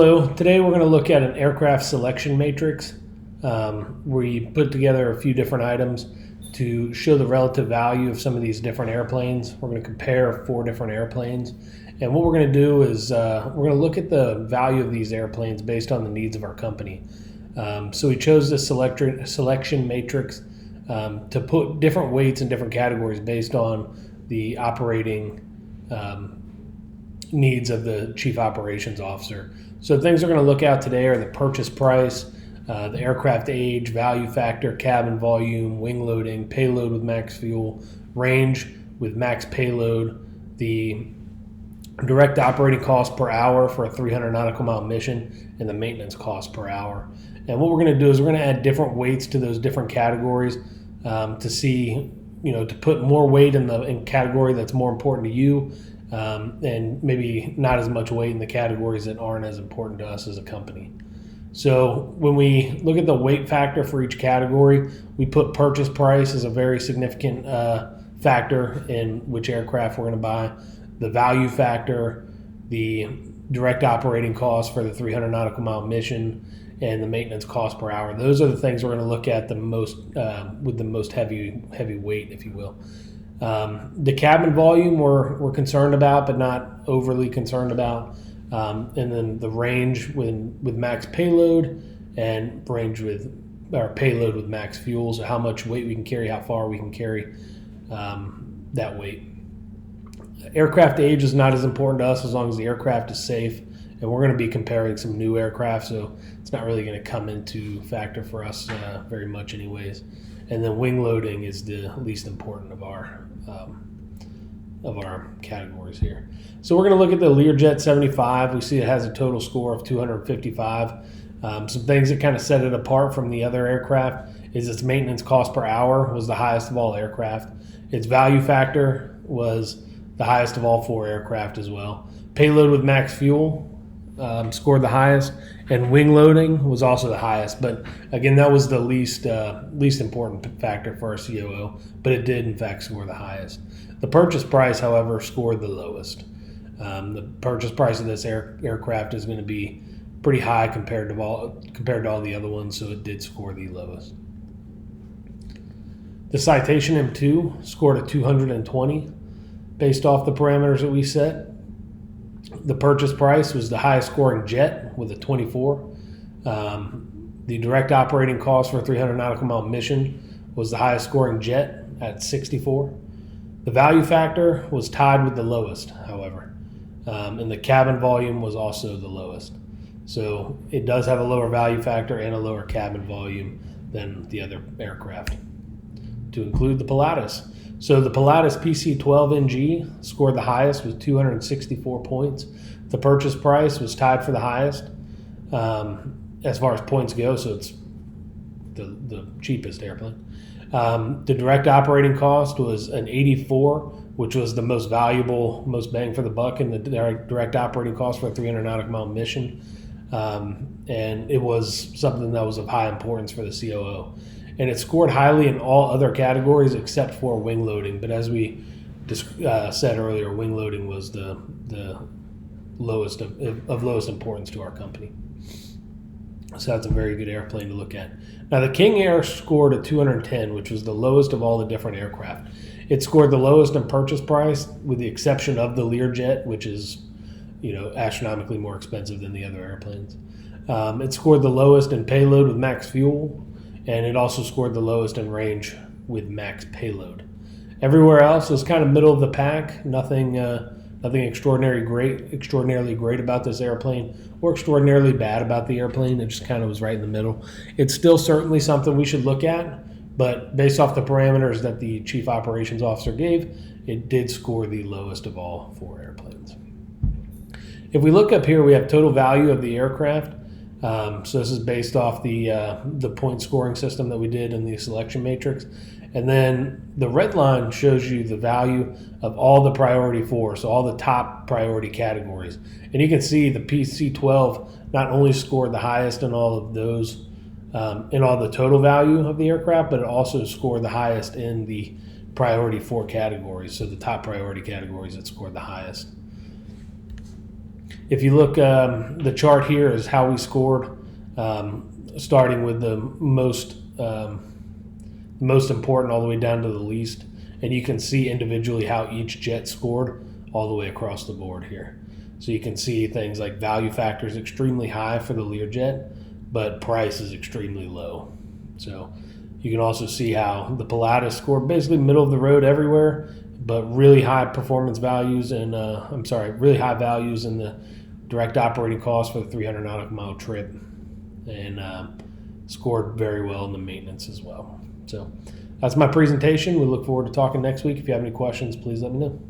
Hello, today we're going to look at an aircraft selection matrix. We put together a few different items to show the relative value of some of these different airplanes. We're going to compare 4 different airplanes. And what we're going to do is we're going to look at the value of these airplanes based on the needs of our company. So we chose this selection matrix to put different weights in different categories based on the operating needs of the Chief Operations Officer. So things we're going to look at today are the purchase price, the aircraft age, value factor, cabin volume, wing loading, payload with max fuel, range with max payload, the direct operating cost per hour for a 300 nautical mile mission, and the maintenance cost per hour. And what we're going to do is we're going to add different weights to those different categories to see, to put more weight in the category that's more important to you, and maybe not as much weight in the categories that aren't as important to us as a company. So when we look at the weight factor for each category, we put purchase price as a very significant factor in which aircraft we're going to buy, the value factor, the direct operating cost for the 300 nautical mile mission, and the maintenance cost per hour. Those are the things we're going to look at the most with the most heavy weight, if you will. The cabin volume we're concerned about, but not overly concerned about. And then the range with max payload and range with our payload with max fuel. So how much weight we can carry, how far we can carry that weight. Aircraft age is not as important to us as long as the aircraft is safe. And we're going to be comparing some new aircraft, so it's not really going to come into factor for us very much anyways. And then wing loading is the least important of our categories here. So we're going to look at the Learjet 75. We see it has a total score of 255. Some things that kind of set it apart from the other aircraft is its maintenance cost per hour was the highest of all aircraft. Its value factor was the highest of all 4 aircraft as well. Payload with max fuel scored the highest, and wing loading was also the highest. But again, that was the least important factor for our COO, but it did in fact score the highest. The purchase price, however, scored the lowest. The purchase price of this aircraft is going to be pretty high compared to all the other ones, so it did score the lowest. The Citation M2 scored a 220 based off the parameters that we set. The purchase price was the highest scoring jet with a 24. The direct operating cost for a 300 nautical mile mission was the highest scoring jet at 64. The value factor was tied with the lowest, however, and the cabin volume was also the lowest. So it does have a lower value factor and a lower cabin volume than the other aircraft, to include the Pilatus. So the Pilatus PC-12NG scored the highest with 264 points. The purchase price was tied for the highest as far as points go, so it's the cheapest airplane. The direct operating cost was an 84, which was the most valuable, most bang for the buck in the direct operating cost for a 300 nautical mile mission. And it was something that was of high importance for the COO. And it scored highly in all other categories except for wing loading. But as we said earlier, wing loading was the lowest of lowest importance to our company. So that's a very good airplane to look at. Now the King Air scored a 210, which was the lowest of all the different aircraft. It scored the lowest in purchase price, with the exception of the Learjet, which is astronomically more expensive than the other airplanes. It scored the lowest in payload with max fuel. And it also scored the lowest in range with max payload. Everywhere else was kind of middle of the pack. Nothing extraordinarily great about this airplane, or extraordinarily bad about the airplane. It just kind of was right in the middle. It's still certainly something we should look at, but based off the parameters that the Chief Operations Officer gave, it did score the lowest of all 4 airplanes. If we look up here, we have total value of the aircraft. So this is based off the point scoring system that we did in the selection matrix. And then the red line shows you the value of all the priority 4, so all the top priority categories. And you can see the PC-12 not only scored the highest in all of those, in all the total value of the aircraft, but it also scored the highest in the priority 4 categories. So the top priority categories that scored the highest. If you look, the chart here is how we scored, starting with the most important all the way down to the least. And you can see individually how each jet scored all the way across the board here. So you can see things like value factor is extremely high for the Learjet, but price is extremely low. So you can also see how the Pilatus scored basically middle of the road everywhere, but really high performance values and really high values in the direct operating costs for the 300 nautical mile trip, and scored very well in the maintenance as well. So that's my presentation. We look forward to talking next week. If you have any questions, please let me know.